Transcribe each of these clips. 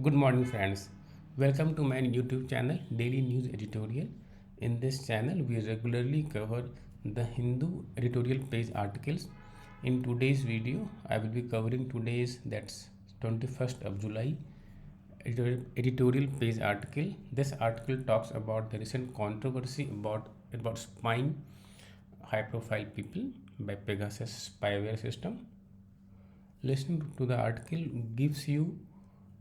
Good morning, friends. Welcome to my YouTube channel, Daily News Editorial. In this channel, we regularly cover the Hindu editorial page articles. In today's video, I will be covering today's, that's 21st of July, editorial page article. This article talks about the recent controversy about spying high-profile people by Pegasus spyware system. Listening to the article gives you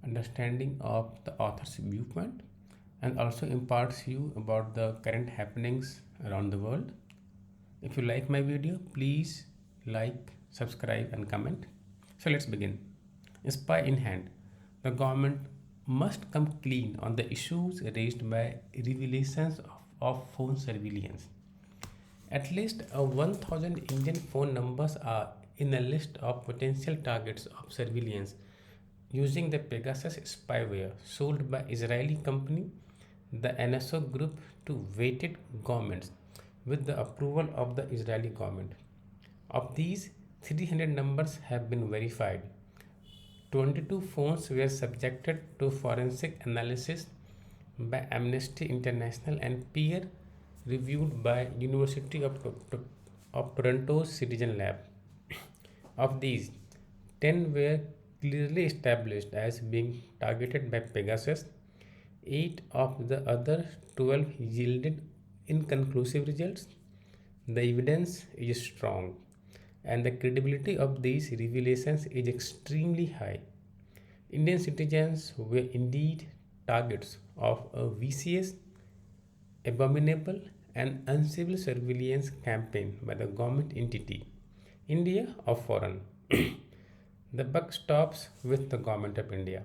understanding of the author's viewpoint and also imparts you about the current happenings around the world. If you like my video, please like, subscribe and comment. So let's begin. Spy in hand, the government must come clean on the issues raised by revelations of phone surveillance. At least 1,000 Indian phone numbers are in a list of potential targets of surveillance using the Pegasus spyware sold by Israeli company the NSO group to weighted governments with the approval of the Israeli government. Of these, 300 numbers have been verified. 22 phones were subjected to forensic analysis by Amnesty International and peer reviewed by University of Toronto's Citizen Lab. Of these, 10 were clearly established as being targeted by Pegasus. 8 of the other 12 yielded inconclusive results. The evidence is strong, and the credibility of these revelations is extremely high. Indian citizens were indeed targets of a vicious, abominable, and uncivil surveillance campaign by the government entity, India or foreign. The buck stops with the government of India.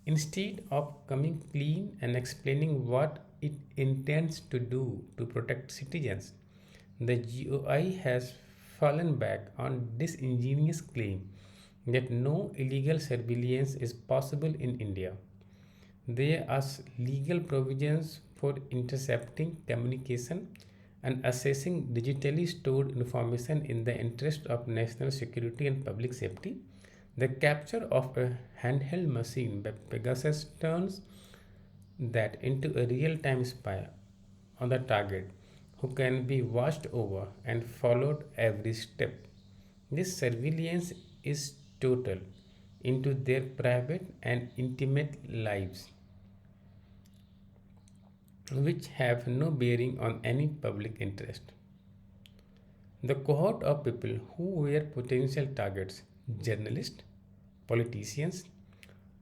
Instead of coming clean and explaining what it intends to do to protect citizens, the GOI has fallen back on disingenuous claim that no illegal surveillance is possible in India. There are legal provisions for intercepting communication and assessing digitally stored information in the interest of national security and public safety. The capture of a handheld machine by Pegasus turns that into a real time spy on the target who can be watched over and followed every step. This surveillance is total into their private and intimate lives, which have no bearing on any public interest. The cohort of people who were potential targets, journalists, politicians,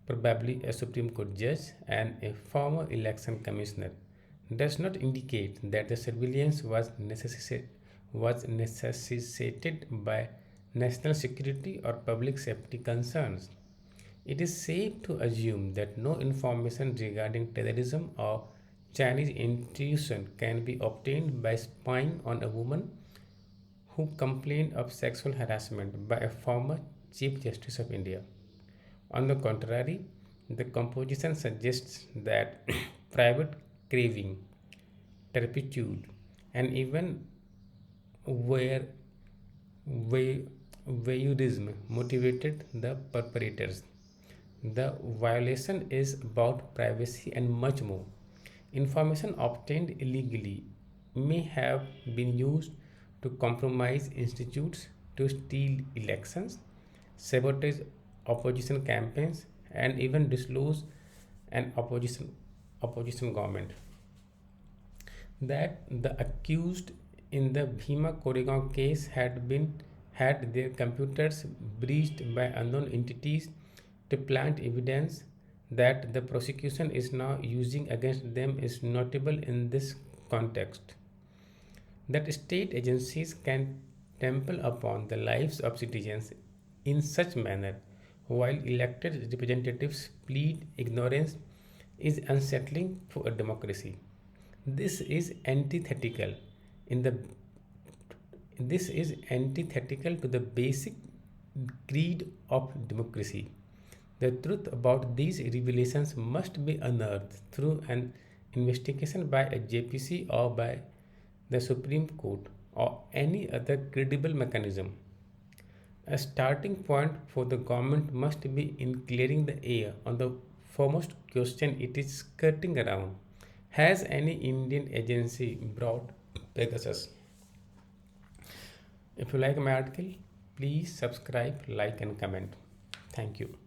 probably a Supreme Court judge, and a former election commissioner, does not indicate that the surveillance was necessitated by national security or public safety concerns. It is safe to assume that no information regarding terrorism or Chinese intrusion can be obtained by spying on a woman who complained of sexual harassment by a former Chief Justice of India. On the contrary, the composition suggests that private craving, turpitude, and even where voyeurism motivated the perpetrators. The violation is about privacy and much more. Information obtained illegally may have been used to compromise institutes, to steal elections, sabotage opposition campaigns, and even dislodge an opposition government. That the accused in the Bhima Koregaon case had their computers breached by unknown entities to plant evidence that the prosecution is now using against them is notable in this context. That state agencies can trample upon the lives of citizens in such manner while elected representatives plead ignorance is unsettling for a democracy. This is antithetical in the this is antithetical to the basic creed of democracy. The truth about these revelations must be unearthed through an investigation by a JPC or by the Supreme Court or any other credible mechanism. A starting point for the government must be in clearing the air on the foremost question it is skirting around. Has any Indian agency brought Pegasus? If you like my article, please subscribe, like, and comment. Thank you.